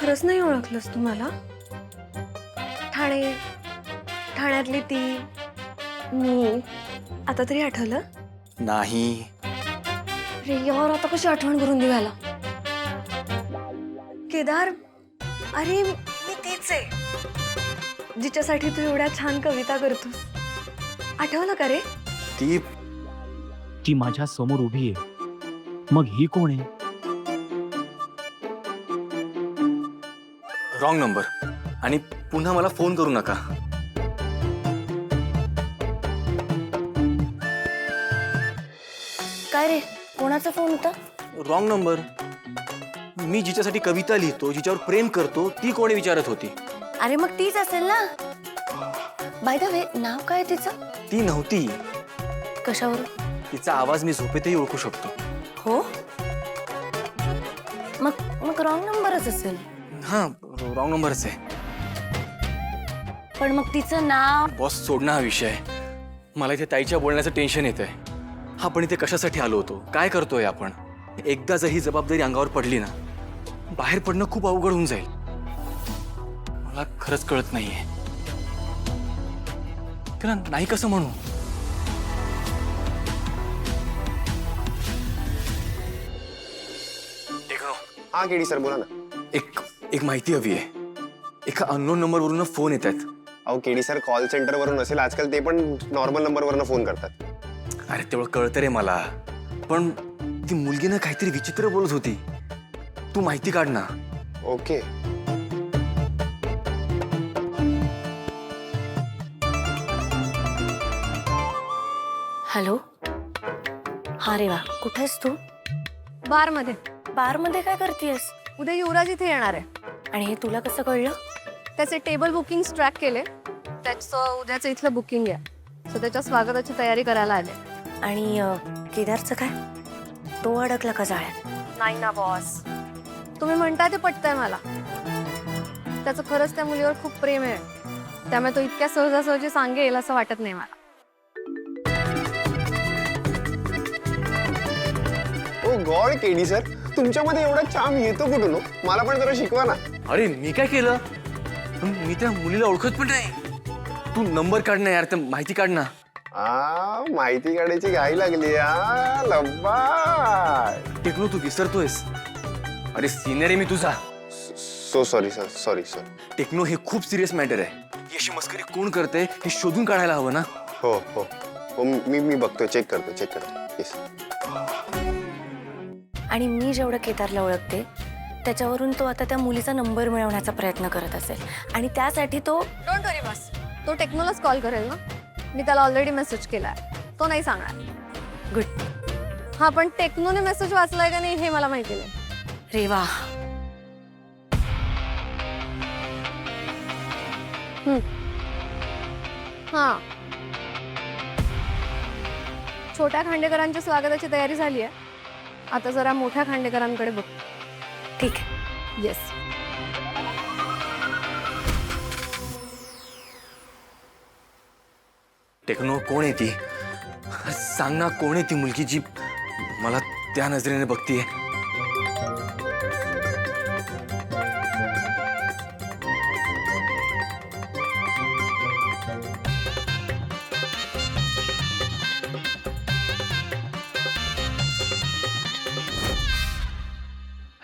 खरंच नाही ओळखलंस तू मला? ठाण्यातली ती मी आता तरी आठवलं? नाही. रे यार, आता कशी आठवण करून निघाला केदार. अरे मी तीच आहे जिच्यासाठी तू एवढ्या छान कविता करतोस. आठवलं का रे? ती माझ्या समोर उभी आहे. मग ही कोण आहे? Wrong number. आणि पुन्हा मला फोन करू नका. काय रे, कोणाचा फोन होता? Wrong number. मी जिच्यासाठी कविता लिहितो, जिच्यावर प्रेम करतो, ती कोणी विचारत होती. अरे मग तीच असेल ना. बाय द वे, नाव काय तिचं? ती नव्हती. कशावर? तिचा आवाज मी झोपेतही ओळखू शकतो. हो, मग मग रॉंग नंबरच असेल. हा, रॉंग नंबरच आहे. पण मग तिचं नाव? बॉस, सोडणं हा विषय. मला इथे ताईच्या बोलण्याचं टेन्शन येतंय. आपण इथे कशासाठी आलो होतो, काय करतोय आपण? एकदा जर ही जबाबदारी अंगावर पडली ना, बाहेर पडणं खूप अवघड होऊन जाईल. मला खरंच कळत नाहीये त्याला नाही कसं म्हणू. हाँ केडी सर, बोला ना. एक माहिती हवी आहे. एका अननोन नंबरवरून फोन येत आहेत. अहो केडी सर, कॉल सेंटर वरून असेल. आजकाल ते पण नॉर्मल नंबरवरून फोन करतात. अरे तेवढं कळतं रे मला, पण ती मुलगीनं काहीतरी विचित्र बोलत होती. तू माहिती काढ ना. ओके. हॅलो. हा रे वा, कुठेस तू? बारमध्ये. बारमध्ये काय करतेयस? उद्या युवराज इथे येणार आहे. आणि हे तुला कसं कळलं? त्याचे टेबल बुकिंग ट्रॅक केले. त्याचं उद्याचं इथलं बुकिंग आहे, सो त्याच्या स्वागताची तयारी करायला आले. आणि केदारचं काय? तो अडकला का जाळ्यात? नाही ना बॉस, तुम्ही म्हणताय ते पटतंय मला. त्याचं खरंच त्या मुलीवर खूप प्रेम आहे, त्यामुळे तो इतक्या सहजासहजी सांगेल असं वाटत नाही मला. ओ गॉड केडी सर, तुमच्यामध्ये एवढा चाम येतो कुठून हो? मला पण जरा शिकवा ना. अरे मी काय केलं? मी त्या मुलीला ओळखत पण नाही. तू नंबर काढ ना यार, तर माहिती काढ ना. माहिती काढायची घाई लागली. लब्बा. टेक्नो, तू विसरतोयस. अरे सिनियर आहे मी तुझा. So sorry sir, sorry sir. Techno, हे खूप सिरियस मॅटर आहे. ही अशी मस्करी कोण करते हे शोधून काढायला हवं ना. हो हो हो, मी बघतोय, चेक करतो. येस. आणि मी जेवढं केदारला ओळखते त्याच्यावरून तो आता त्या मुलीचा नंबर मिळवण्याचा प्रयत्न करत असेल. आणि त्यासाठी तो डोंट वरी बॉस, तो टेक्नोलाच कॉल करेल ना. मी त्याला ऑलरेडी मेसेज केलाय, तो नाही सांगणार. गुड. हा, पण टेक्नोने मेसेज वाचलाय का नाही हे मला माहिती नाही. रे वा. हा, छोट्या खांडेकरांच्या स्वागताची तयारी झाली आहे. आता जरा मोठ्या खांडेकरांकडे बघ. ठीक आहे. येस. टेक्नो, कोण आहे ती? सांग ना, कोण आहे ती मुलगी जी मला त्या नजरेने बघतीये?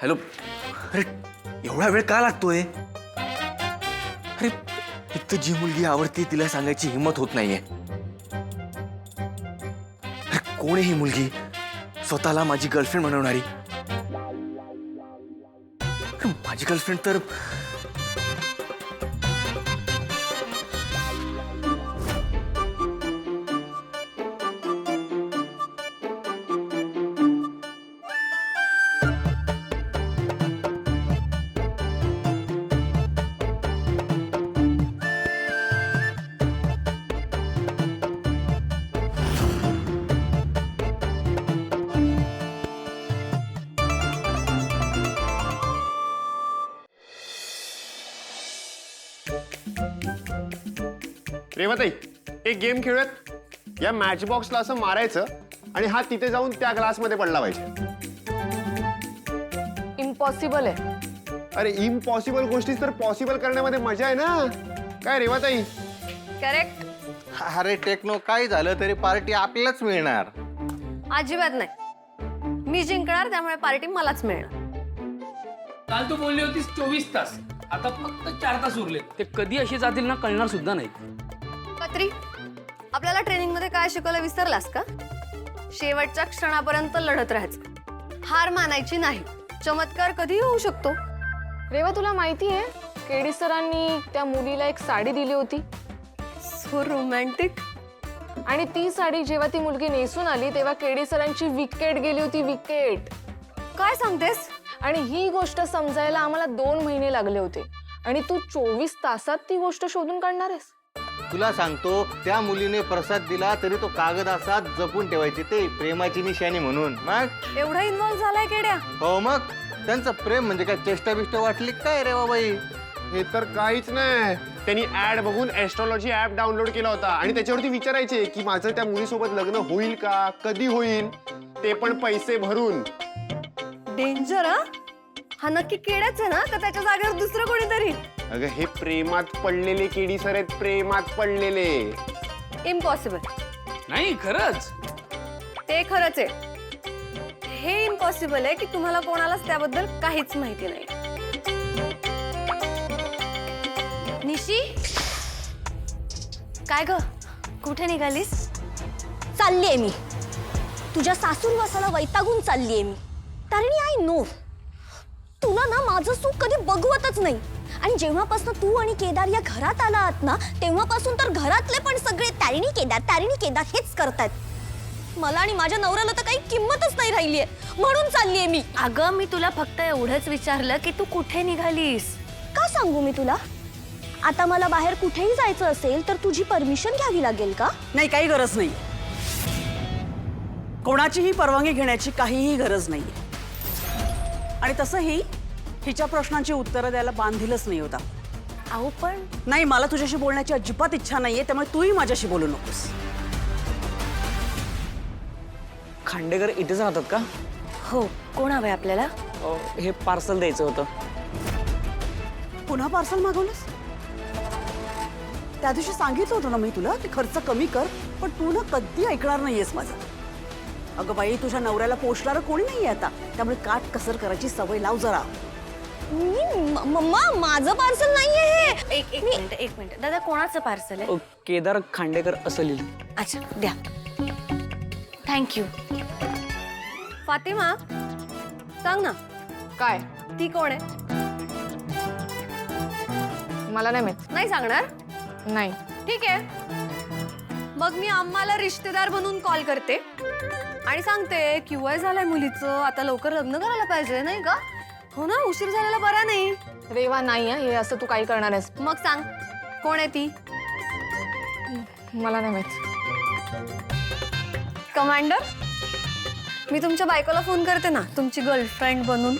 हॅलो. अरे एवढा वेळ का लागतोय? अरे एक तर जी मुलगी आवडते तिला सांगायची हिंमत होत नाहीये. अरे कोण आहे ही मुलगी, स्वतःला माझी गर्लफ्रेंड म्हणवणारी? माझी गर्लफ्रेंड तर रेवताई, एक गेम खेळूयात. या मॅच बॉक्सला असं मारायचं आणि हा तिथे जाऊन त्या ग्लासमध्ये पडला पाहिजे. इम्पॉसिबल आहे. अरे इम्पॉसिबल गोष्टी तर पॉसिबल करण्यामध्ये मजा आहे ना. काय रेवाताई? करेक्ट. अरे टेक्नो, काय झालं तरी पार्टी आपल्यालाच मिळणार. अजिबात नाही. मी जिंकणार, त्यामुळे पार्टी मलाच मिळणार. काल तू बोलली होतीस 24 तास, आता फक्त 4 तास उरले. ते कधी असे जातील ना कळणार सुद्धा नाही. पत्री, आपल्याला ट्रेनिंग मध्ये काय शिकवलं विसरलास का? शेवटच्या क्षणापर्यंत लढत राहायचं, हार मानायची नाही. चमत्कार कधीही होऊ शकतो. रेवा, तुला माहिती आहे केडी सरांनी त्या मुलीला एक साडी दिली होती सो रोमॅन्टिक. आणि ती साडी जेव्हा ती मुलगी नेसून आली तेव्हा केडी सरांची विकेट गेली होती. विकेट. काय सांगतेस? आणि ही गोष्ट समजायला आम्हाला 2 महिने लागले होते आणि तू 24 तासात ती गोष्ट शोधून काढणार आहेस. तुला सांगतो, त्या मुलीने प्रसाद दिला तरी तो कागद असा जपून ठेवायची, ते प्रेमाची निशाणी म्हणून. मग एवढा इन्व्हॉल्व झालाय केड्या? हो, मग त्यांचं प्रेम म्हणजे काय चेष्टा बिष्टा वाटली काय रे बाबाई? हे तर काहीच नाही. त्यांनी ऍड बघून एस्ट्रॉलॉजी ऍप डाउनलोड केला होता आणि त्याच्यावरती विचारायचे की माझं त्या मुलीसोबत लग्न होईल का, कधी होईल, ते पण पैसे भरून. डेंजर. हा नक्की केड्याच आहे ना, का त्याच्या जागेवर दुसरं कोणीतरी? अगं हे प्रेमात पडलेले केडी सर आहेत, प्रेमात पडलेले. इम्पॉसिबल. नाही खरंच. ते खरंच आहे. हे इम्पॉसिबल आहे की तुम्हाला कोणालाच त्याबद्दल काहीच माहिती नाही. निशी, काय ग, कुठे निघालीस? चाललीये मी तुझ्या सासूरवासाला वैतागून चाललीये मी. तारिणी, आय नो तुला ना माझं सुख कधी बघवतच नाही. आणि जेव्हापासून तू आणि केदार या घरात आला आहात ना, तेव्हापासून तर घरातले पण सगळे तारिणी केदार हेच करतायत. मला आणि माझ्या नवऱ्याला तर काही किंमतच नाही राहिलीये, म्हणून चाललीये मी. अगं, मी तुला फक्त एवढंच विचारलं की तू कुठे निघालीस. का सांगू मी तुला? आता मला बाहेर कुठेही जायचं असेल तर तुझी परमिशन घ्यावी लागेल का? नाही, काही गरज नाही. कोणाचीही परवानगी घेण्याची काहीही गरज नाही. आणि तसंही हिच्या प्रश्नांची उत्तरं द्यायला बांधीलच नाही होता. अहो पण नाही, मला तुझ्याशी बोलण्याची अजिबात इच्छा नाहीये, त्यामुळे तूही माझ्याशी बोलू नकोस. खांडेकर इथेच राहतात का? हो, कोण हवंय आपल्याला? हे पार्सल द्यायचं होतं. पुन्हा पार्सल मागवलंस? त्या दिवशी सांगितलं होतं ना मी तुला की खर्च कमी कर, पण तू ना कधी ऐकणार नाहीयेस माझं. अगं बाई, तुझ्या नवऱ्याला पोचणारं कोणी नाहीये आता, त्यामुळे काट कसर करायची सवय लाव जरा. मम्मा, माझं पार्सल नाहीये हे. एक मिनिट दादा, कोणाचं पार्सल आहे? केदार खांडेकर असं लिहिलं. अच्छा, द्या. थँक्यू. फातिमा, सांग ना, काय? ती कोण आहे? मला नाही माहित. नाही सांगणार? नाही. ठीक आहे, मग मी आम्हाला रिश्तेदार बनून कॉल करते आणि सांगते की वय झालंय मुलीचं, आता लवकर लग्न करायला पाहिजे, नाही का? हो ना, उशीर झालेला बरा नाही. रेवा, नाही हं, हे असं तू काही करणार आहेस. मग सांग, कोण आहे ती? मला नाही माहित. कमांडर, मी तुमच्या बायकोला फोन करते ना, तुमची गर्लफ्रेंड बनून.